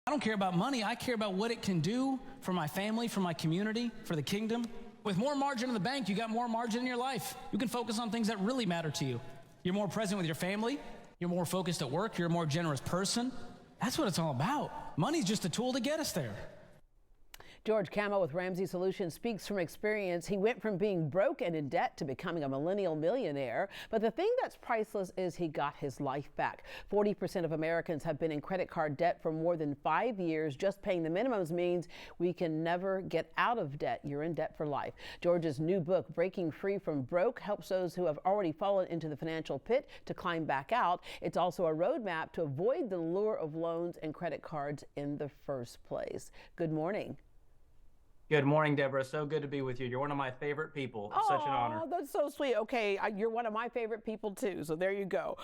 I don't care about money. I care about what it can do for my family, for my community, for the kingdom. With more margin in the bank, you got more margin in your life. You can focus on things that really matter to you. You're more present with your family. You're more focused at work. You're a more generous person. That's what it's all about. Money's just a tool to get us there. George Kamel with Ramsey Solutions speaks from experience. He went from being broke and in debt to becoming a millennial millionaire. But the thing that's priceless is he got his life back. 40% of Americans have been in credit card debt for more than 5 years. Just paying the minimums means we can never get out of debt. You're in debt for life. George's new book, Breaking Free from Broke, helps those who have already fallen into the financial pit to climb back out. It's also a roadmap to avoid the lure of loans and credit cards in the first place. Good morning. Good morning, Deborah. So good to be with you. You're one of my favorite people. It's such an honor. Oh, that's so sweet. Okay, you're one of my favorite people too. So there you go.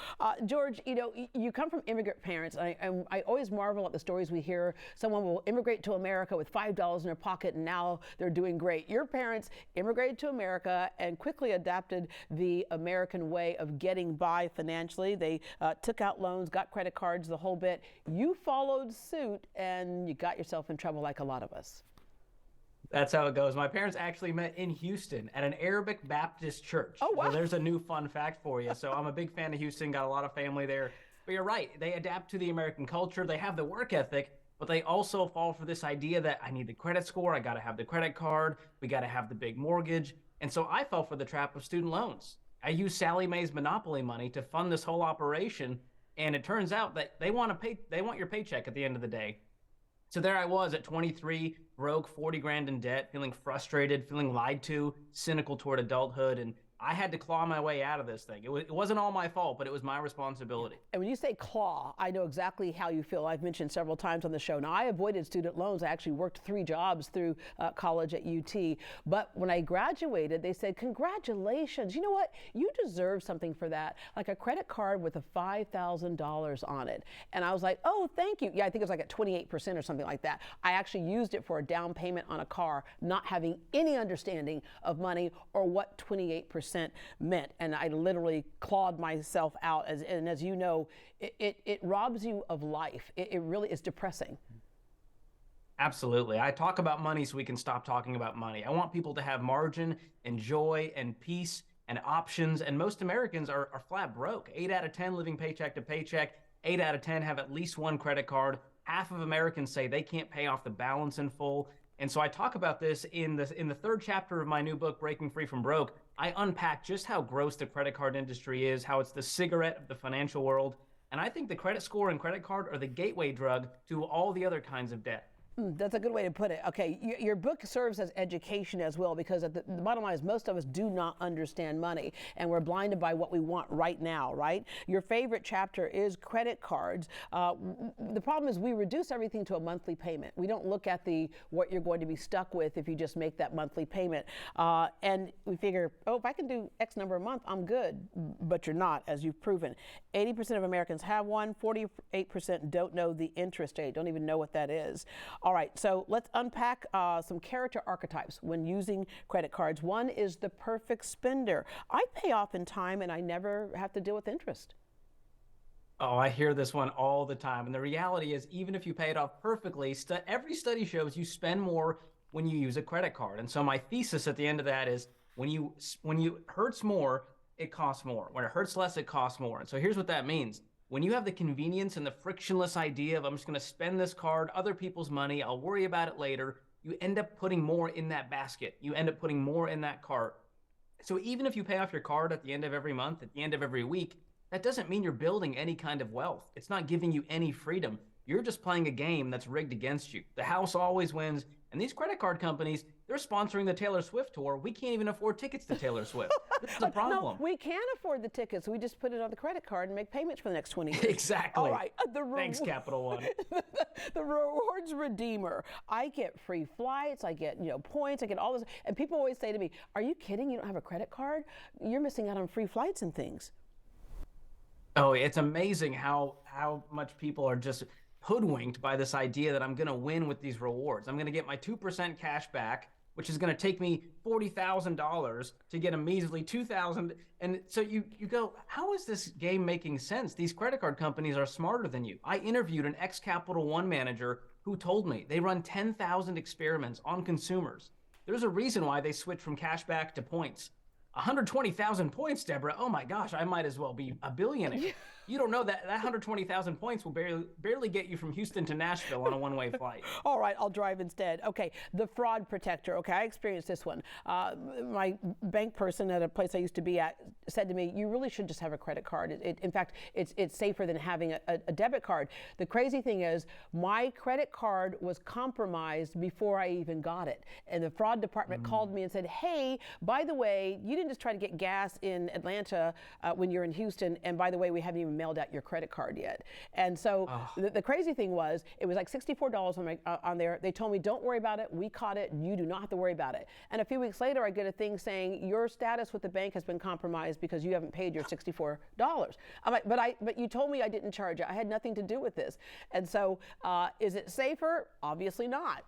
George, you know, you come from immigrant parents. I always marvel at the stories we hear. Someone will immigrate to America with $5 in their pocket, and now they're doing great. Your parents immigrated to America and quickly adapted the American way of getting by financially. They took out loans, got credit cards, the whole bit. You followed suit, and you got yourself in trouble like a lot of us. That's how it goes. My parents actually met in Houston at an Arabic Baptist church. Oh, wow. So there's a new fun fact for you. So I'm a big fan of Houston, got a lot of family there. But you're right. They adapt to the American culture. They have the work ethic, but they also fall for this idea that I need the credit score. I got to have the credit card. We got to have the big mortgage. And so I fell for the trap of student loans. I used Sally Mae's Monopoly money to fund this whole operation. And it turns out that they want your paycheck at the end of the day. So there I was at 23, broke, 40 grand in debt, feeling frustrated, feeling lied to, cynical toward adulthood. And I had to claw my way out of this thing. It wasn't all my fault, but it was my responsibility. And when you say claw, I know exactly how you feel. I've mentioned several times on the show. Now, I avoided student loans. I actually worked 3 jobs through college at UT. But when I graduated, they said, congratulations. You know what? You deserve something for that, like a credit card with a $5,000 on it. And I was like, oh, thank you. Yeah, I think it was like at 28% or something like that. I actually used it for a down payment on a car, not having any understanding of money or what 28% meant. And I literally clawed myself out. And as you know, it robs you of life. It really is depressing. Absolutely. I talk about money so we can stop talking about money. I want people to have margin and joy and peace and options. And most Americans are flat broke. 8 out of 10 living paycheck to paycheck. 8 out of 10 have at least one credit card. Half of Americans say they can't pay off the balance in full. And so I talk about this in the 3rd chapter of my new book, Breaking Free from Broke. I unpack just how gross the credit card industry is, how it's the cigarette of the financial world. And I think the credit score and credit card are the gateway drug to all the other kinds of debt. That's a good way to put it. Okay, your book serves as education as well, because the bottom line is most of us do not understand money, and we're blinded by what we want right now, right? Your favorite chapter is credit cards. The problem is we reduce everything to a monthly payment. We don't look at what you're going to be stuck with if you just make that monthly payment. And we figure, oh, if I can do X number a month, I'm good. But you're not, as you've proven. 80% of Americans have one. 48% don't know the interest rate, don't even know what that is. All right, so let's unpack some character archetypes when using credit cards. One is the perfect spender. I pay off in time and I never have to deal with interest. Oh, I hear this one all the time. And the reality is, even if you pay it off perfectly, every study shows you spend more when you use a credit card. And so my thesis at the end of that is when you hurts more, it costs more. When it hurts less, it costs more. And so here's what that means. When you have the convenience and the frictionless idea of I'm just going to spend this card, other people's money, I'll worry about it later, you end up putting more in that basket. You end up putting more in that cart. So even if you pay off your card at the end of every month, at the end of every week, that doesn't mean you're building any kind of wealth. It's not giving you any freedom. You're just playing a game that's rigged against you. The house always wins. And these credit card companies, they're sponsoring the Taylor Swift tour. We can't even afford tickets to Taylor Swift. This is a problem. No, we can afford the tickets. We just put it on the credit card and make payments for the next 20 years. Exactly. All right. Thanks, Capital One. The rewards redeemer. I get free flights. I get, points. I get all this. And people always say to me, are you kidding? You don't have a credit card? You're missing out on free flights and things. Oh, it's amazing how much people are just hoodwinked by this idea that I'm going to win with these rewards. I'm going to get my 2% cash back which is going to take me $40,000 to get a measly $2,000. And so you go, how is this game making sense? These credit card companies are smarter than you. I interviewed an ex-Capital One manager who told me they run 10,000 experiments on consumers. There's a reason why they switch from cash back to points. 120,000 points, Deborah. Oh my gosh, I might as well be a billionaire. You don't know that 120,000 points will barely get you from Houston to Nashville on a one-way flight. All right, I'll drive instead. Okay, the fraud protector. Okay, I experienced this one. My bank person at a place I used to be at said to me, you really should just have a credit card. In fact, it's safer than having a debit card. The crazy thing is, my credit card was compromised before I even got it. And the fraud department called me and said, hey, by the way, you didn't just try to get gas in Atlanta when you're in Houston, and by the way, we haven't even mailed out your credit card yet. And so the crazy thing was, it was like $64 on there. They told me, don't worry about it. We caught it. You do not have to worry about it. And a few weeks later, I get a thing saying your status with the bank has been compromised because you haven't paid your $64. I'm like, but you told me I didn't charge it. I had nothing to do with this. And so is it safer? Obviously not.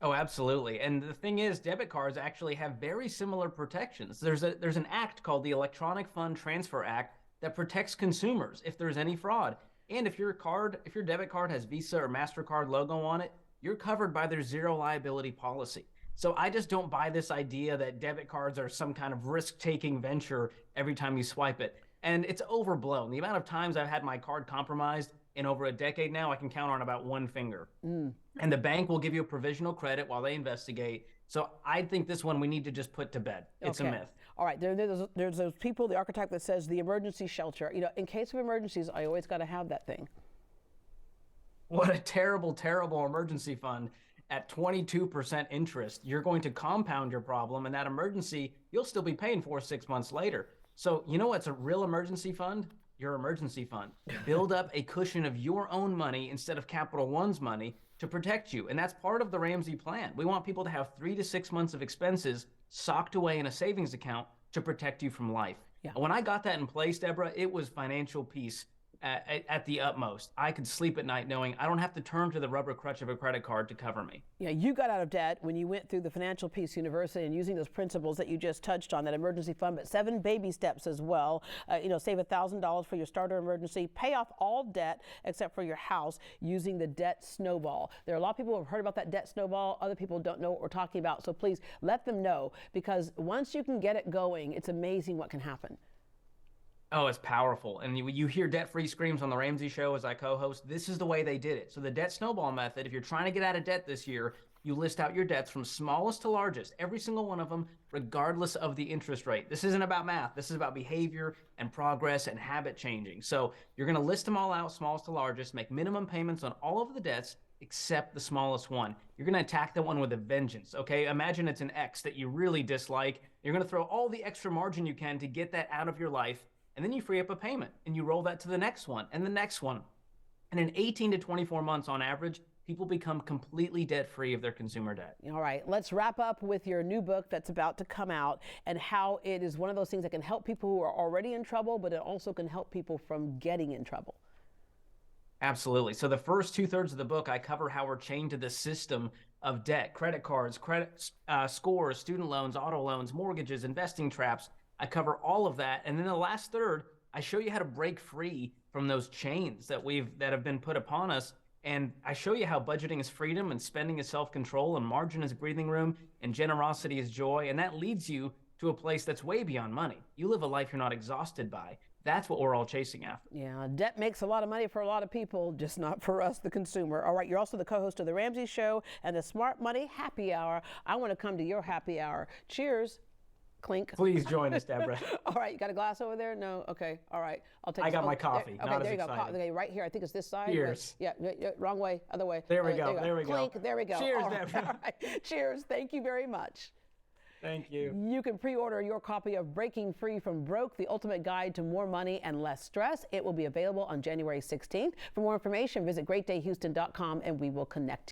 Oh, absolutely. And the thing is, debit cards actually have very similar protections. There's an act called the Electronic Fund Transfer Act that protects consumers if there's any fraud. And if your debit card has Visa or MasterCard logo on it, you're covered by their zero liability policy. So I just don't buy this idea that debit cards are some kind of risk-taking venture every time you swipe it. And it's overblown. The amount of times I've had my card compromised in over a decade now, I can count on about one finger. And the bank will give you a provisional credit while they investigate. So I think this one we need to just put to bed. It's a myth. All right, there's those people, the archetype that says the emergency shelter. You know, in case of emergencies, I always got to have that thing. What a terrible, terrible emergency fund at 22% interest. You're going to compound your problem, and that emergency you'll still be paying for 6 months later. So you know what's a real emergency fund? Your emergency fund. Build up a cushion of your own money instead of Capital One's money to protect you. And that's part of the Ramsey plan. We want people to have 3 to 6 months of expenses socked away in a savings account to protect you from life. Yeah. When I got that in place, Deborah, it was financial peace at the utmost. I could sleep at night knowing I don't have to turn to the rubber crutch of a credit card to cover me. Yeah, you got out of debt when you went through the Financial Peace University and using those principles that you just touched on, that emergency fund, but 7 baby steps as well. Save $1,000 for your starter emergency, pay off all debt except for your house using the debt snowball. There are a lot of people who have heard about that debt snowball. Other people don't know what we're talking about. So please let them know, because once you can get it going, it's amazing what can happen. Oh, it's powerful. And you hear debt-free screams on the Ramsey Show as I co-host. This is the way they did it. So the debt snowball method, if you're trying to get out of debt this year, you list out your debts from smallest to largest, every single one of them, regardless of the interest rate. This isn't about math. This is about behavior and progress and habit changing. So you're going to list them all out, smallest to largest, make minimum payments on all of the debts except the smallest one. You're going to attack that one with a vengeance, okay? Imagine it's an ex that you really dislike. You're going to throw all the extra margin you can to get that out of your life. And then you free up a payment and you roll that to the next one and the next one. And in 18 to 24 months on average, people become completely debt-free of their consumer debt. All right, let's wrap up with your new book that's about to come out and how it is one of those things that can help people who are already in trouble, but it also can help people from getting in trouble. Absolutely. So the first 2/3 of the book, I cover how we're chained to the system of debt, credit cards, credit scores, student loans, auto loans, mortgages, investing traps. I cover all of that. And then the last third, I show you how to break free from those chains that have been put upon us. And I show you how budgeting is freedom and spending is self-control and margin is breathing room and generosity is joy. And that leads you to a place that's way beyond money. You live a life you're not exhausted by. That's what we're all chasing after. Yeah, debt makes a lot of money for a lot of people, just not for us, the consumer. All right, you're also the co-host of The Ramsey Show and the Smart Money Happy Hour. I want to come to your happy hour. Cheers. Clink. Please join us, Deborah. All right, you got a glass over there? No? Okay, all right. I'll take I got my coffee. There, okay, there you go. Okay, right here. I think it's this side. Cheers. Yeah, wrong way, other way. There we go. There we go. Clink, there we go. Cheers, all right, Deborah. all right. Cheers. Thank you very much. Thank you. You can pre-order your copy of Breaking Free from Broke, the ultimate guide to more money and less stress. It will be available on January 16th. For more information, visit greatdayhouston.com and we will connect.